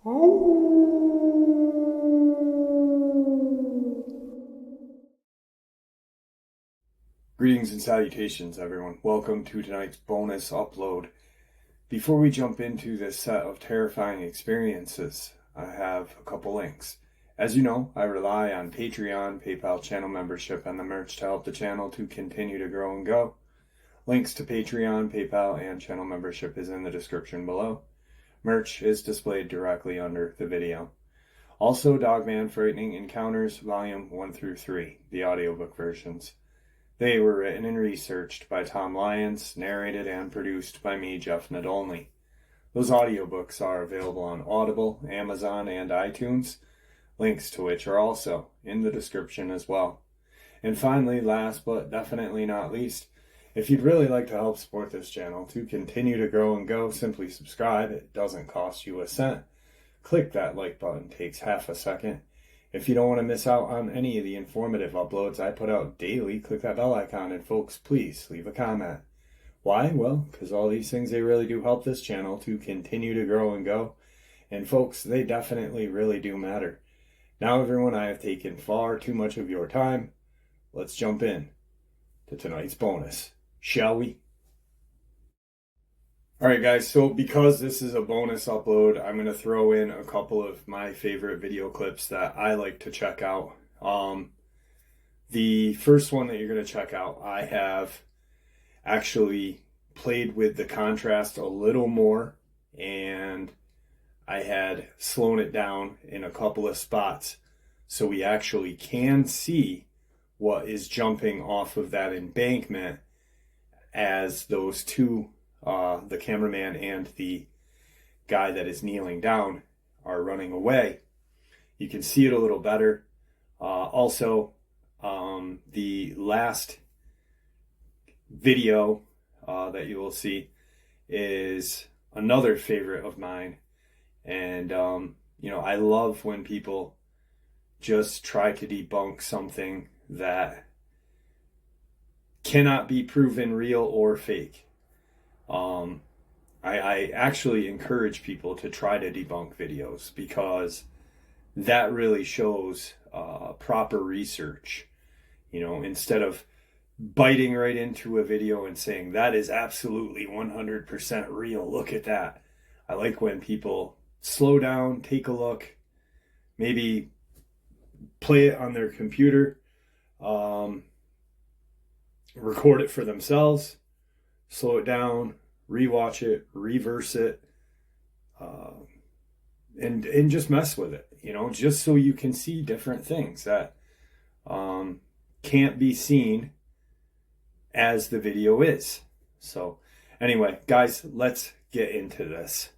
Greetings and salutations, everyone. Welcome to tonight's bonus upload. Before we jump into this set of terrifying experiences, I have a couple links. As you know, I rely on Patreon, PayPal channel membership, and the merch to help the channel to continue to grow and go. Links to Patreon, PayPal, and channel membership is in the description below. Merch is displayed directly under the video. Also, Dogman Frightening Encounters Volume 1 through 3, the audiobook versions. They were written and researched by Tom Lyons, narrated and produced by me, Jeff Nadolny. Those audiobooks are available on Audible, Amazon, and iTunes, links to which are also in the description as well. And finally, last but definitely not least, if you'd really like to help support this channel to continue to grow and go, simply subscribe. It doesn't cost you a cent. Click that like button, takes half a second. If you don't want to miss out on any of the informative uploads I put out daily, click that bell icon, and folks, please leave a comment. Why? Well, because all these things, they really do help this channel to continue to grow and go. And folks, they definitely really do matter. Now, everyone, I have taken far too much of your time. Let's jump in to tonight's bonus, shall we? Alright guys, so because this is a bonus upload, I'm going to throw in a couple of my favorite video clips that I like to check out. The first one that you're going to check out, I have actually played with the contrast a little more, and I had slowed it down in a couple of spots so we actually can see what is jumping off of that embankment as those two the cameraman and the guy that is kneeling down are running away. You can see it a little better. Also, the last video that you will see is another favorite of mine. And, I love when people just try to debunk something that cannot be proven real or fake. I actually encourage people to try to debunk videos because that really shows proper research. Instead of biting right into a video and saying that is absolutely 100% real, look at that. I like when people slow down, take a look, maybe play it on their computer, record it for themselves, slow it down, rewatch it, reverse it, and just mess with it, just so you can see different things that can't be seen as the video is. So anyway, guys, let's get into this.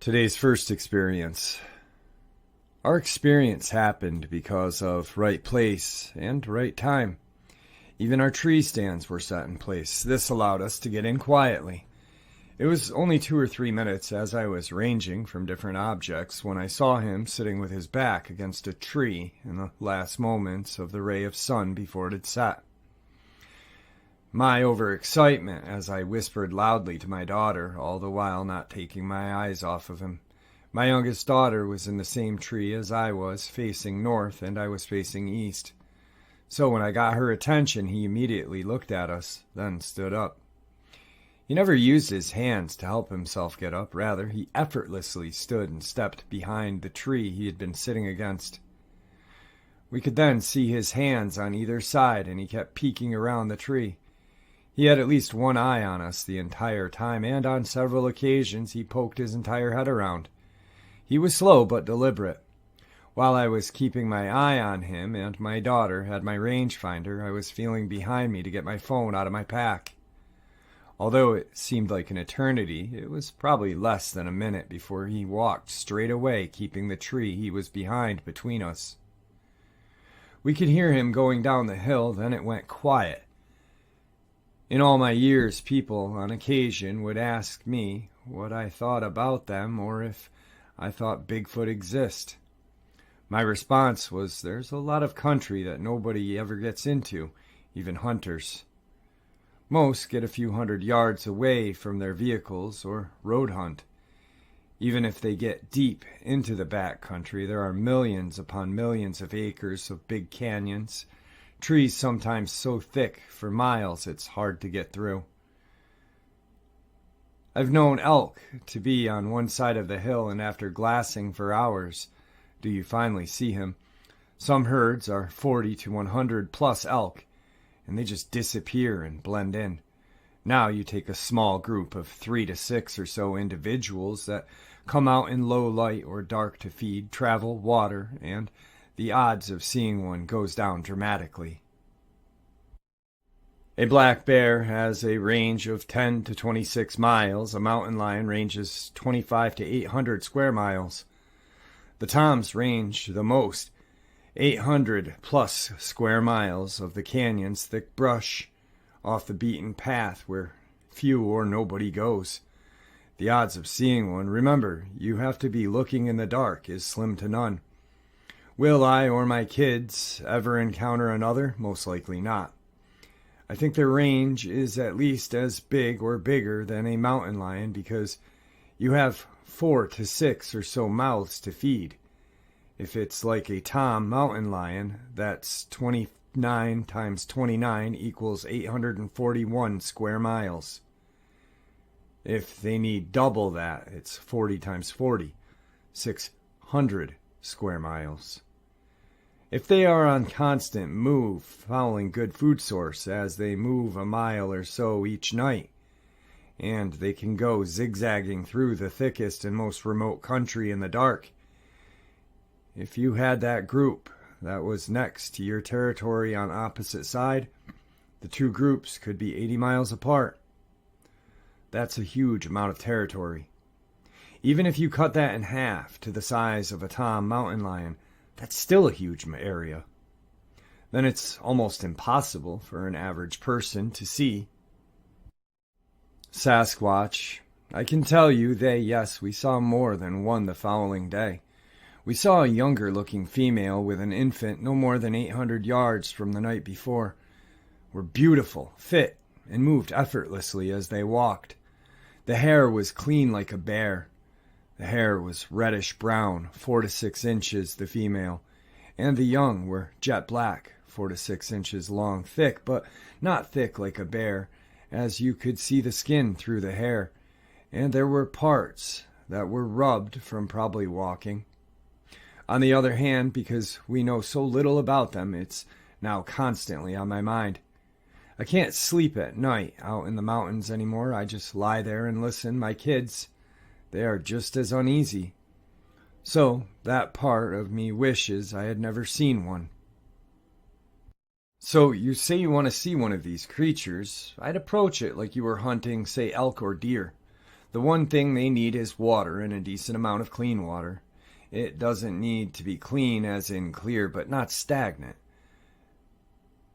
Today's first experience. Our experience happened because of right place and right time. Even our tree stands were set in place. This allowed us to get in quietly. It was only 2 or 3 minutes as I was ranging from different objects when I saw him sitting with his back against a tree in the last moments of the ray of sun before it had set. My overexcitement as I whispered loudly to my daughter, all the while not taking my eyes off of him. My youngest daughter was in the same tree as I was, facing north, and I was facing east. So when I got her attention, he immediately looked at us, then stood up. He never used his hands to help himself get up. Rather, he effortlessly stood and stepped behind the tree he had been sitting against. We could then see his hands on either side, and he kept peeking around the tree. He had at least one eye on us the entire time, and on several occasions he poked his entire head around. He was slow but deliberate. While I was keeping my eye on him and my daughter had my rangefinder, I was feeling behind me to get my phone out of my pack. Although it seemed like an eternity, it was probably less than a minute before he walked straight away, keeping the tree he was behind between us. We could hear him going down the hill, then it went quiet. In all my years, people on occasion would ask me what I thought about them or if I thought Bigfoot exists. My response was, there's a lot of country that nobody ever gets into, even hunters. Most get a few hundred yards away from their vehicles or road hunt. Even if they get deep into the back country, there are millions upon millions of acres of big canyons, trees sometimes so thick for miles it's hard to get through. I've known elk to be on one side of the hill, and after glassing for hours, do you finally see him. Some herds are 40 to 100 plus elk, and they just disappear and blend in. Now you take a small group of 3 to 6 or so individuals that come out in low light or dark to feed, travel, water, and the odds of seeing one goes down dramatically. A black bear has a range of 10 to 26 miles. A mountain lion ranges 25 to 800 square miles. The toms range the most, 800 plus square miles of the canyon's thick brush, off the beaten path where few or nobody goes. The odds of seeing one, remember, you have to be looking in the dark, is slim to none. Will I or my kids ever encounter another? Most likely not. I think their range is at least as big or bigger than a mountain lion because you have 4 to 6 or so mouths to feed. If it's like a tom mountain lion, that's 29 times 29 equals 841 square miles. If they need double that, it's 40 times 40, 600 square miles. If they are on constant move, following good food source as they move a mile or so each night, and they can go zigzagging through the thickest and most remote country in the dark, if you had that group that was next to your territory on opposite side, the two groups could be 80 miles apart. That's a huge amount of territory. Even if you cut that in half to the size of a tom mountain lion, that's still a huge area. Then it's almost impossible for an average person to see. Sasquatch. I can tell you we saw more than one the following day. We saw a younger-looking female with an infant no more than 800 yards from the night before. Were beautiful, fit, and moved effortlessly as they walked. The hair was clean like a bear. The hair was reddish-brown, 4 to 6 inches, the female, and the young were jet black, 4 to 6 inches long, thick, but not thick like a bear, as you could see the skin through the hair, and there were parts that were rubbed from probably walking. On the other hand, because we know so little about them, it's now constantly on my mind. I can't sleep at night out in the mountains anymore. I just lie there and listen. My kids, they are just as uneasy. So that part of me wishes I had never seen one. So you say you want to see one of these creatures. I'd approach it like you were hunting, say, elk or deer. The one thing they need is water and a decent amount of clean water. It doesn't need to be clean as in clear, but not stagnant.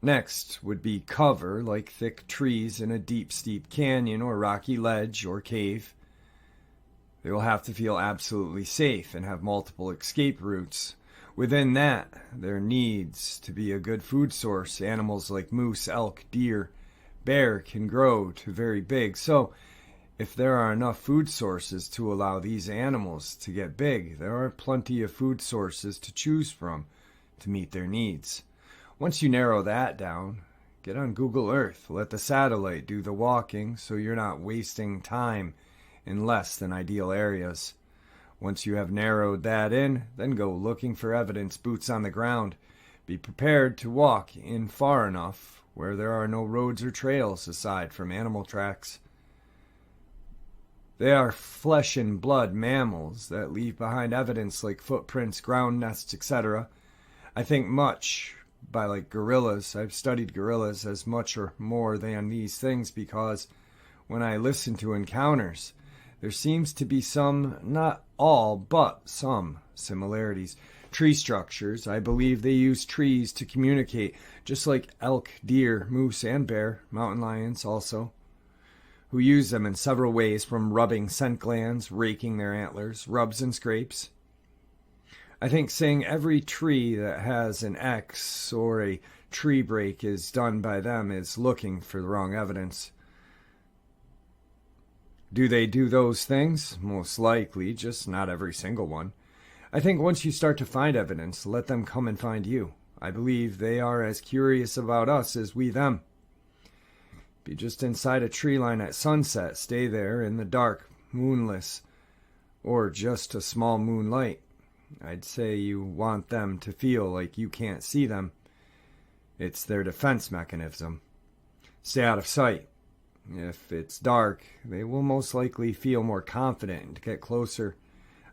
Next would be cover, like thick trees in a deep, steep canyon or rocky ledge or cave. They will have to feel absolutely safe and have multiple escape routes. Within that, there needs to be a good food source. Animals like moose, elk, deer, bear can grow to very big. So, if there are enough food sources to allow these animals to get big, there are plenty of food sources to choose from to meet their needs. Once you narrow that down, get on Google Earth. Let the satellite do the walking so you're not wasting time in less than ideal areas. Once you have narrowed that in, then go looking for evidence, boots on the ground. Be prepared to walk in far enough where there are no roads or trails aside from animal tracks. They are flesh and blood mammals that leave behind evidence like footprints, ground nests, etc. I think much by like gorillas. I've studied gorillas as much or more than these things because when I listen to encounters, there seems to be some, not all, but some similarities. Tree structures, I believe they use trees to communicate, just like elk, deer, moose, and bear, mountain lions also, who use them in several ways, from rubbing scent glands, raking their antlers, rubs and scrapes. I think saying every tree that has an X or a tree break is done by them is looking for the wrong evidence. Do they do those things? Most likely, just not every single one. I think once you start to find evidence, let them come and find you. I believe they are as curious about us as we them. Be just inside a tree line at sunset, stay there in the dark, moonless, or just a small moonlight. I'd say you want them to feel like you can't see them. It's their defense mechanism. Stay out of sight. If it's dark, they will most likely feel more confident to get closer.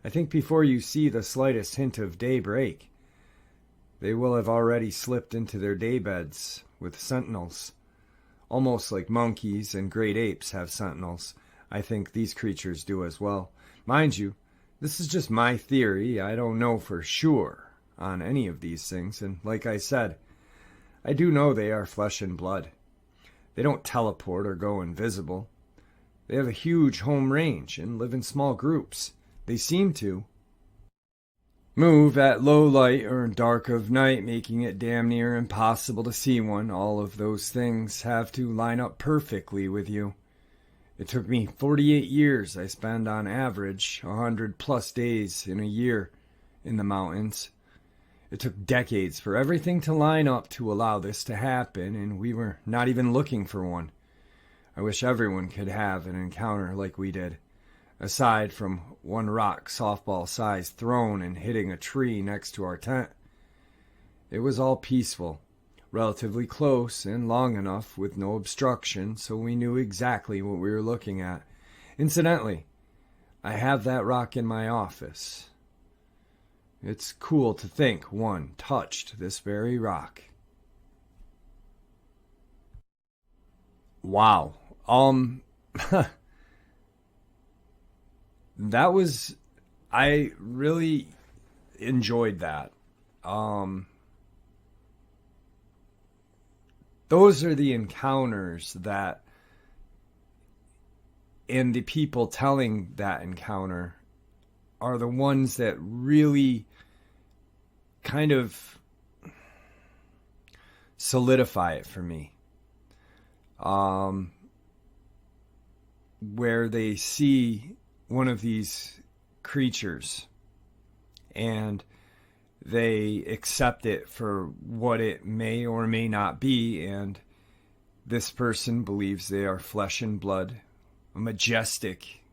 I think before you see the slightest hint of daybreak, they will have already slipped into their daybeds with sentinels. Almost like monkeys and great apes have sentinels. I think these creatures do as well. Mind you, this is just my theory. I don't know for sure on any of these things, and like I said, I do know they are flesh and blood. They don't teleport or go invisible. They have a huge home range and live in small groups. They seem to move at low light or dark of night, making it damn near impossible to see one. All of those things have to line up perfectly with you. It took me 48 years. I spend on average 100 plus days in a year in the mountains. It took decades for everything to line up to allow this to happen, and we were not even looking for one. I wish everyone could have an encounter like we did. Aside from one rock softball-sized thrown and hitting a tree next to our tent, it was all peaceful, relatively close and long enough with no obstruction, so we knew exactly what we were looking at. Incidentally, I have that rock in my office. It's cool to think one touched this very rock. Wow. That was, I really enjoyed that. Those are the encounters that, and the people telling that encounter are the ones that really kind of solidify it for me. Where they see one of these creatures and they accept it for what it may or may not be, and this person believes they are flesh and blood, a majestic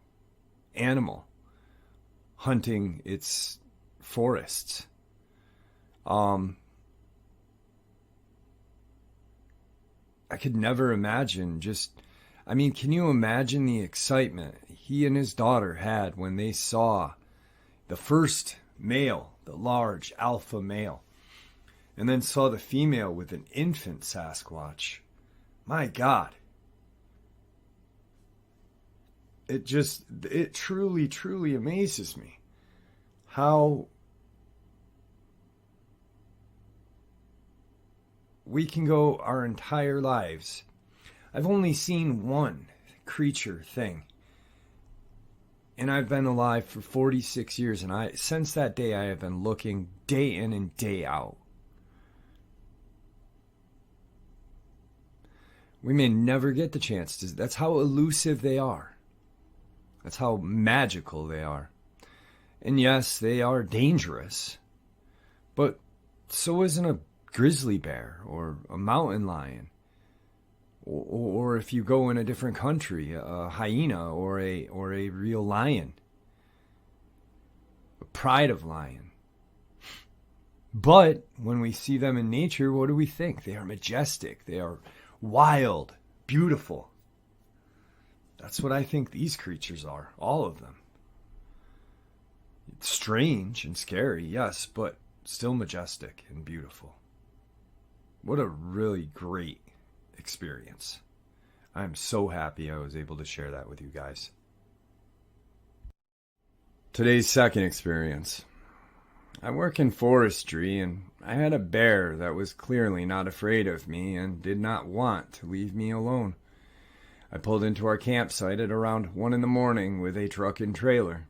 animal hunting its forests. I could never imagine can you imagine the excitement he and his daughter had when they saw the first male, the large alpha male, and then saw the female with an infant Sasquatch? My God. It truly, truly amazes me how we can go our entire lives. I've only seen one creature thing. And I've been alive for 46 years, and since that day I have been looking day in and day out. We may never get the chance to. That's how elusive they are. That's how magical they are. And yes, they are dangerous. But so isn't a grizzly bear or a mountain lion. Or if you go in a different country, a hyena or a real lion. A pride of lion. But when we see them in nature, what do we think? They are majestic. They are wild, beautiful. That's what I think these creatures are, all of them. It's strange and scary, yes, but still majestic and beautiful. What a really great experience. I'm so happy I was able to share that with you guys. Today's second experience. I work in forestry, and I had a bear that was clearly not afraid of me and did not want to leave me alone. I pulled into our campsite at around 1 a.m. with a truck and trailer.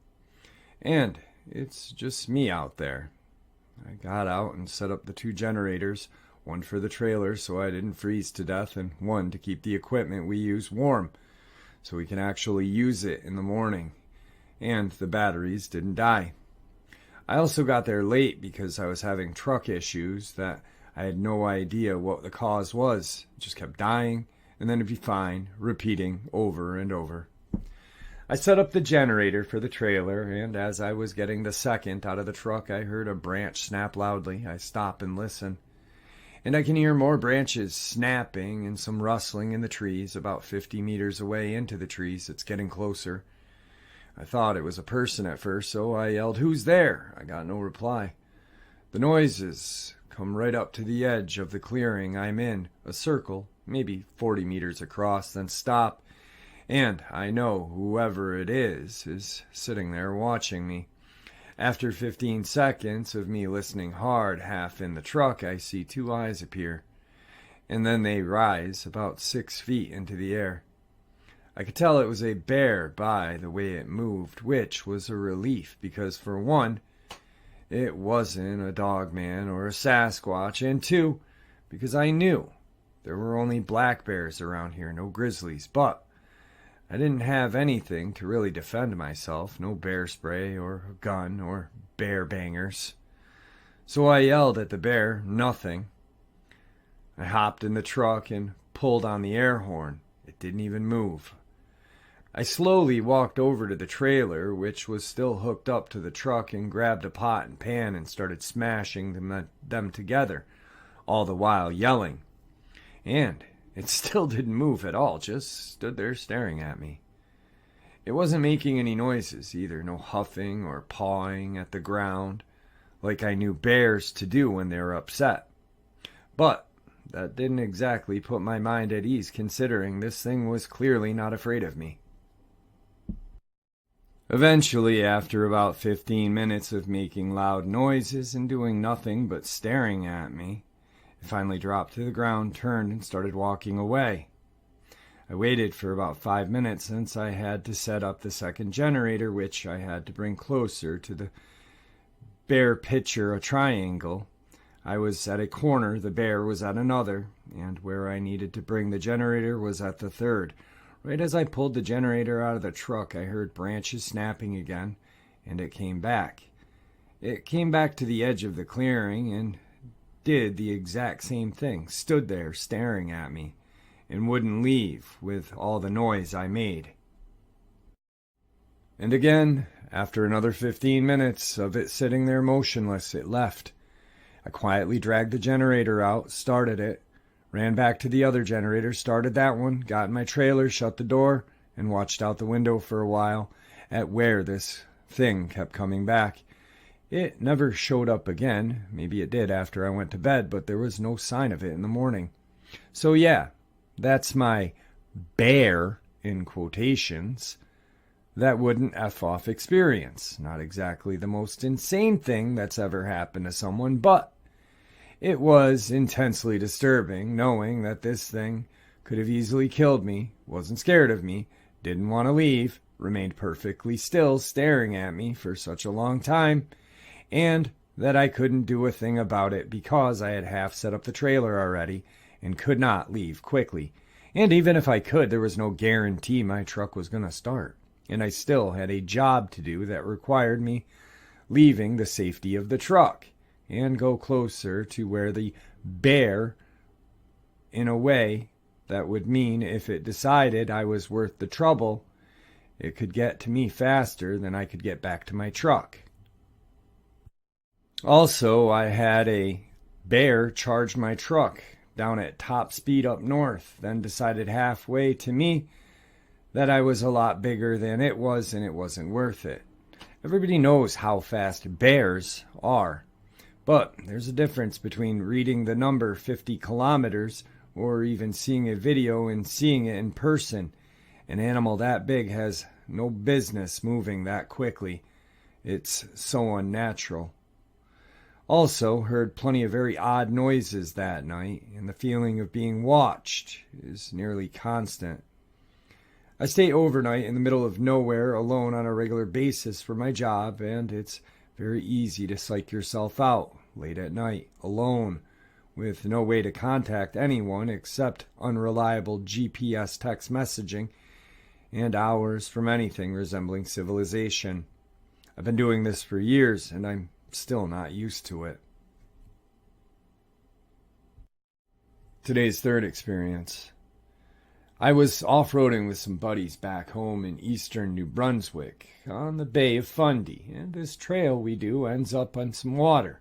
And it's just me out there. I got out and set up the 2 generators, one for the trailer so I didn't freeze to death, and one to keep the equipment we use warm so we can actually use it in the morning. And the batteries didn't die. I also got there late because I was having truck issues that I had no idea what the cause was. It just kept dying, and then it'd be fine, repeating over and over. I set up the generator for the trailer, and as I was getting the second out of the truck, I heard a branch snap loudly. I stop and listen, and I can hear more branches snapping and some rustling in the trees about 50 meters away into the trees. It's getting closer. I thought it was a person at first, so I yelled, "Who's there?" I got no reply. The noises come right up to the edge of the clearing I'm in, a circle, maybe 40 meters across, then stop, and I know whoever it is sitting there watching me. After 15 seconds of me listening hard, half in the truck, I see 2 eyes appear, and then they rise about 6 feet into the air. I could tell it was a bear by the way it moved, which was a relief because, for one, it wasn't a Dogman or a Sasquatch, and 2, because I knew there were only black bears around here, no grizzlies, but I didn't have anything to really defend myself, no bear spray or a gun or bear bangers. So I yelled at the bear, nothing. I hopped in the truck and pulled on the air horn. It didn't even move. I slowly walked over to the trailer, which was still hooked up to the truck, and grabbed a pot and pan and started smashing them together, all the while yelling. And it still didn't move at all, just stood there staring at me. It wasn't making any noises either, no huffing or pawing at the ground, like I knew bears to do when they were upset. But that didn't exactly put my mind at ease, considering this thing was clearly not afraid of me. Eventually, after about 15 minutes of making loud noises and doing nothing but staring at me, it finally dropped to the ground, turned, and started walking away. I waited for about 5 minutes since I had to set up the second generator, which I had to bring closer to the bear picture, a triangle. I was at a corner, the bear was at another, and where I needed to bring the generator was at the third. Right as I pulled the generator out of the truck, I heard branches snapping again, and it came back. It came back to the edge of the clearing and did the exact same thing, stood there staring at me, and wouldn't leave with all the noise I made. And again, after another 15 minutes of it sitting there motionless, it left. I quietly dragged the generator out, started it, ran back to the other generator, started that one, got in my trailer, shut the door, and watched out the window for a while at where this thing kept coming back. It never showed up again. Maybe it did after I went to bed, but there was no sign of it in the morning. So yeah, that's my bear, in quotations, that wouldn't F off experience. Not exactly the most insane thing that's ever happened to someone, but It was intensely disturbing knowing that this thing could have easily killed me, wasn't scared of me, didn't want to leave, remained perfectly still staring at me for such a long time, and that I couldn't do a thing about it because I had half set up the trailer already and could not leave quickly. And even if I could, there was no guarantee my truck was going to start. And I still had a job to do that required me leaving the safety of the truck and go closer to where the bear, in a way that would mean if it decided I was worth the trouble, it could get to me faster than I could get back to my truck. Also, I had a bear charge my truck down at top speed up north, then decided halfway to me that I was a lot bigger than it was and it wasn't worth it. Everybody knows how fast bears are, but there's a difference between reading the number 50 kilometers or even seeing a video and seeing it in person. An animal that big has no business moving that quickly. It's so unnatural. Also heard plenty of very odd noises that night, and the feeling of being watched is nearly constant. I stay overnight in the middle of nowhere alone on a regular basis for my job, and it's very easy to psych yourself out late at night, alone, with no way to contact anyone except unreliable GPS text messaging and hours from anything resembling civilization. I've been doing this for years, and I'm still not used to it. Today's third experience. I was off-roading with some buddies back home in eastern New Brunswick on the Bay of Fundy, and this trail we do ends up on some water.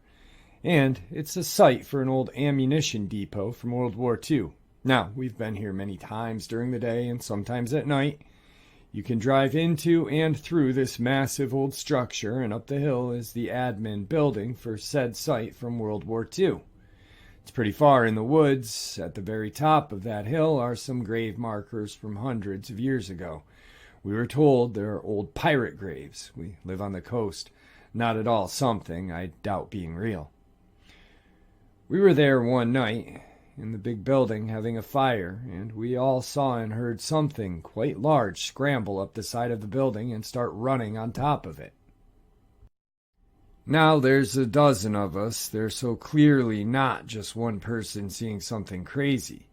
And it's a site for an old ammunition depot from World War II. Now, we've been here many times during the day and sometimes at night. You can drive into and through this massive old structure, and up the hill is the admin building for said site from World War II. It's pretty far in the woods. At the very top of that hill are some grave markers from hundreds of years ago. We were told they're old pirate graves. We live on the coast. Not at all something I doubt being real. We were there one night in the big building having a fire, and we all saw and heard something quite large scramble up the side of the building and start running on top of it. Now there's a dozen of us. There's so clearly not just one person seeing something crazy.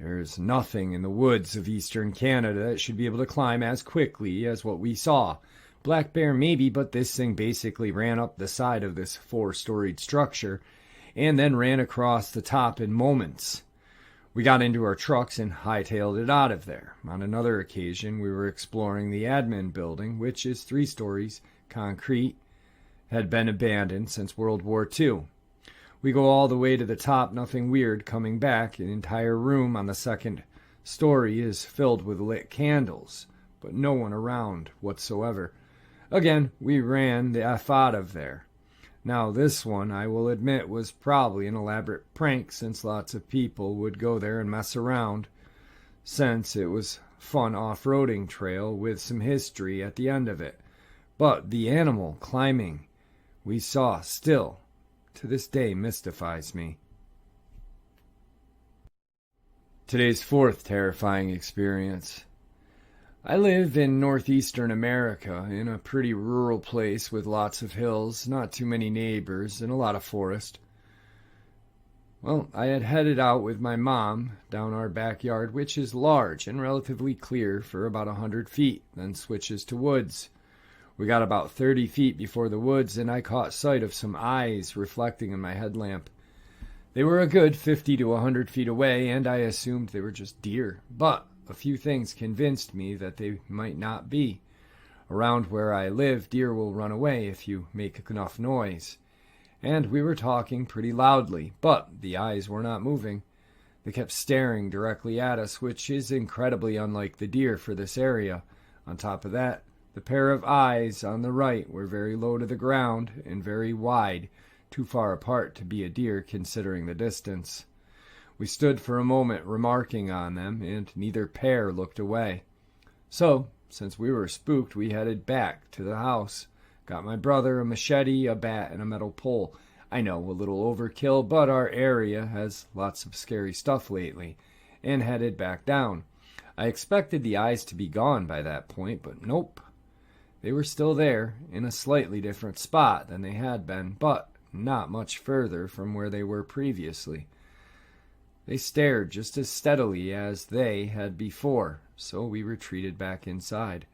There's nothing in the woods of eastern Canada that should be able to climb as quickly as what we saw. Black bear maybe, but this thing basically ran up the side of this 4-storied structure and then ran across the top in moments. We got into our trucks and hightailed it out of there. On another occasion, we were exploring the admin building, which is 3 stories, concrete, had been abandoned since World War II. We go all the way to the top, nothing weird. Coming back, an entire room on the 2nd story is filled with lit candles, but no one around whatsoever. Again, we ran the F out of there. Now this one, I will admit, was probably an elaborate prank since lots of people would go there and mess around, since it was fun off-roading trail with some history at the end of it. But the animal climbing we saw still, to this day, mystifies me. Today's 4th terrifying experience. I live in northeastern America, in a pretty rural place with lots of hills, not too many neighbors, and a lot of forest. Well, I had headed out with my mom down our backyard, which is large and relatively clear for about 100 feet, then switches to woods. We got about 30 feet before the woods, and I caught sight of some eyes reflecting in my headlamp. They were a good 50 to 100 feet away, and I assumed they were just deer, but a few things convinced me that they might not be. Around where I live, deer will run away if you make enough noise. And we were talking pretty loudly, but the eyes were not moving. They kept staring directly at us, which is incredibly unlike the deer for this area. On top of that, the pair of eyes on the right were very low to the ground and very wide, too far apart to be a deer considering the distance. We stood for a moment remarking on them, and neither pair looked away. So, since we were spooked, we headed back to the house. Got my brother a machete, a bat, and a metal pole. I know, a little overkill, but our area has lots of scary stuff lately, and headed back down. I expected the eyes to be gone by that point, but nope. They were still there, in a slightly different spot than they had been, but not much further from where they were previously. They stared just as steadily as they had before, so we retreated back inside.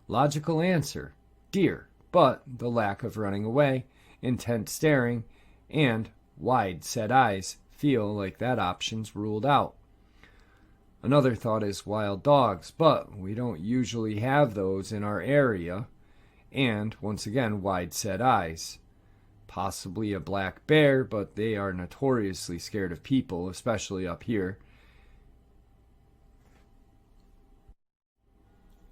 Logical answer, deer, but the lack of running away, intent staring, and wide-set eyes feel like that option's ruled out. Another thought is wild dogs, but we don't usually have those in our area, and, once again, wide-set eyes. Possibly a black bear, but they are notoriously scared of people, especially up here.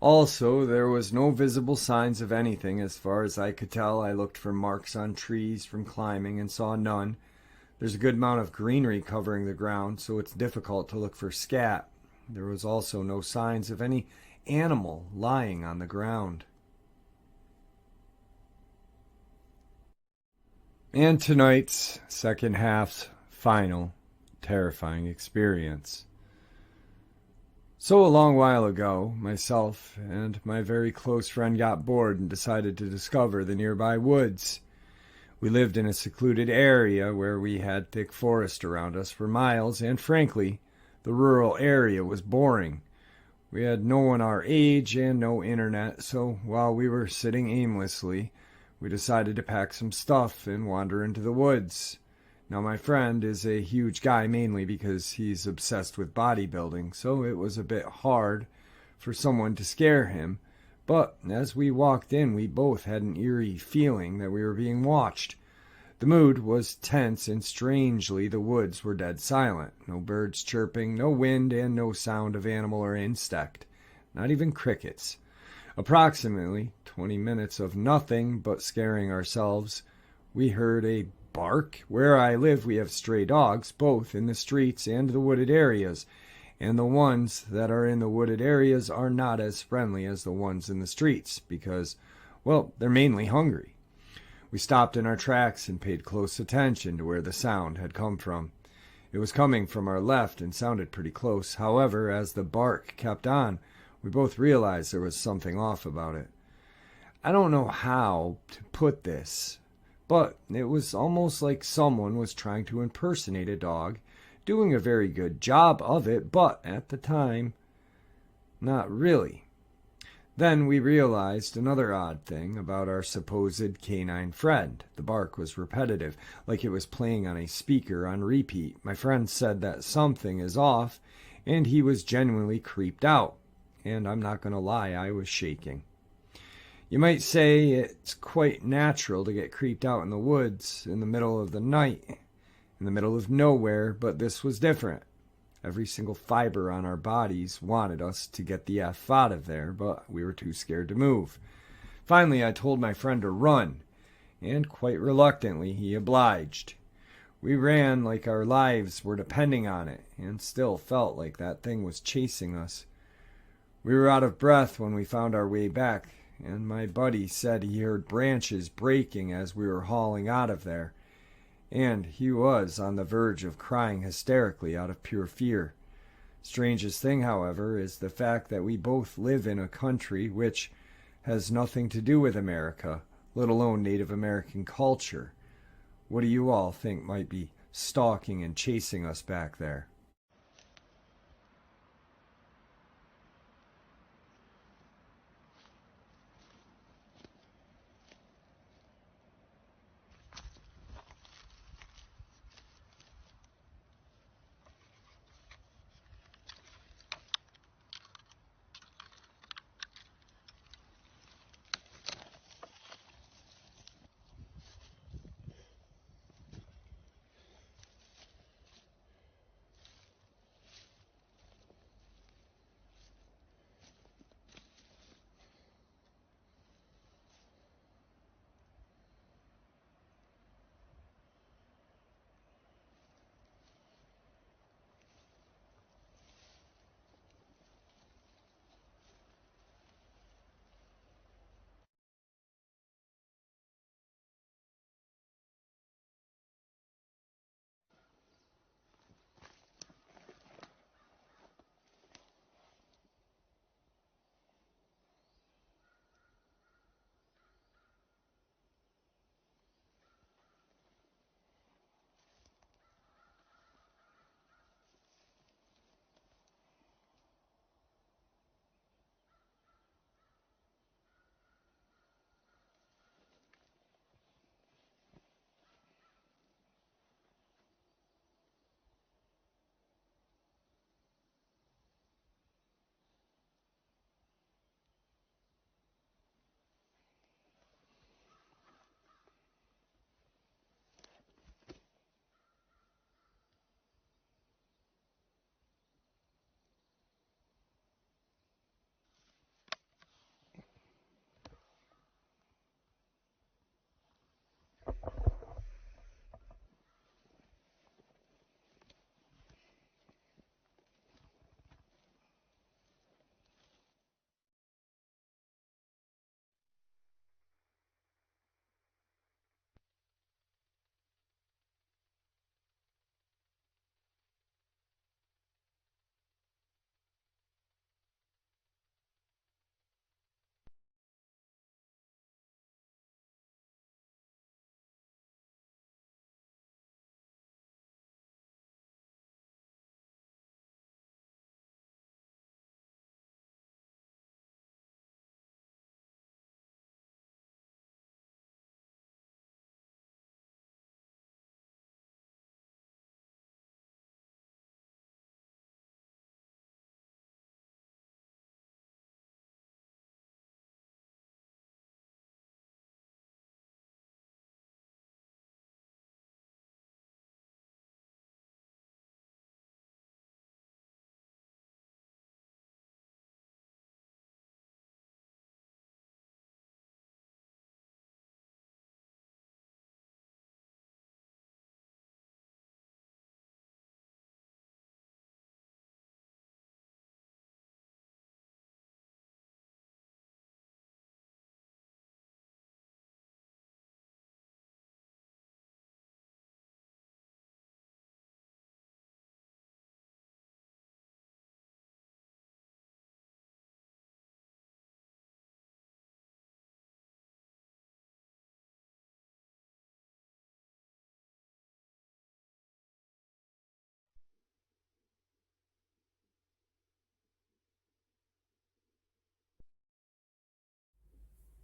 Also, there was no visible signs of anything as far as I could tell. I looked for marks on trees from climbing and saw none. There's a good amount of greenery covering the ground, so it's difficult to look for scat. There was also no signs of any animal lying on the ground. And tonight's second half's final terrifying experience. So a long while ago, myself and my very close friend got bored and decided to discover the nearby woods. We lived in a secluded area where we had thick forest around us for miles, and frankly, the rural area was boring. We had no one our age and no internet, so while we were sitting aimlessly, we decided to pack some stuff and wander into the woods. Now, my friend is a huge guy mainly because he's obsessed with bodybuilding, so it was a bit hard for someone to scare him. But as we walked in, we both had an eerie feeling that we were being watched. The mood was tense, and strangely, the woods were dead silent. No birds chirping, no wind, and no sound of animal or insect. Not even crickets. Approximately 20 minutes of nothing but scaring ourselves, we heard a bark. Where I live, we have stray dogs, both in the streets and the wooded areas, and the ones that are in the wooded areas are not as friendly as the ones in the streets because, well, they're mainly hungry. We stopped in our tracks and paid close attention to where the sound had come from. It was coming from our left and sounded pretty close. However, as the bark kept on, we both realized there was something off about it. I don't know how to put this, but it was almost like someone was trying to impersonate a dog, doing a very good job of it, but at the time, not really. Then we realized another odd thing about our supposed canine friend. The bark was repetitive, like it was playing on a speaker on repeat. My friend said that something is off, and he was genuinely creeped out. And I'm not going to lie, I was shaking. You might say it's quite natural to get creeped out in the woods in the middle of the night, in the middle of nowhere, but this was different. Every single fiber on our bodies wanted us to get the F out of there, but we were too scared to move. Finally, I told my friend to run, and quite reluctantly he obliged. We ran like our lives were depending on it, and still felt like that thing was chasing us. We were out of breath when we found our way back, and my buddy said he heard branches breaking as we were hauling out of there, and he was on the verge of crying hysterically out of pure fear. Strangest thing, however, is the fact that we both live in a country which has nothing to do with America, let alone Native American culture. What do you all think might be stalking and chasing us back there?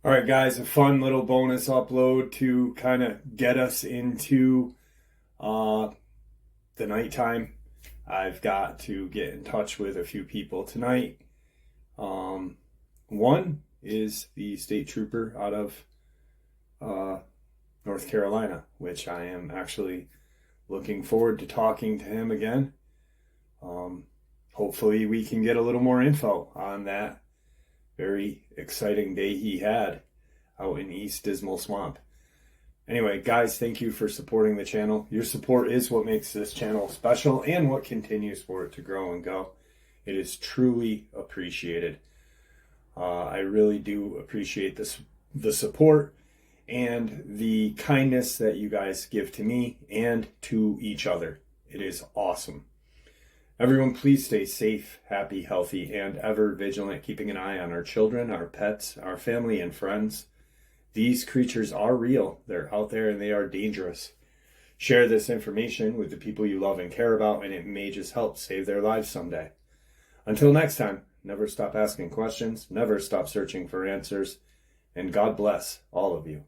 All right, guys, a fun little bonus upload to kind of get us into the nighttime. I've got to get in touch with a few people tonight. One is the state trooper out of North Carolina, which I am actually looking forward to talking to him again. Hopefully we can get a little more info on that very exciting day he had out in East Dismal Swamp. Anyway, guys, thank you for supporting the channel. Your support is what makes this channel special and what continues for it to grow and go. It is truly appreciated. I really do appreciate the support and the kindness that you guys give to me and to each other. It is awesome. Everyone, please stay safe, happy, healthy, and ever vigilant, keeping an eye on our children, our pets, our family, and friends. These creatures are real. They're out there and they are dangerous. Share this information with the people you love and care about, and it may just help save their lives someday. Until next time, never stop asking questions, never stop searching for answers, and God bless all of you.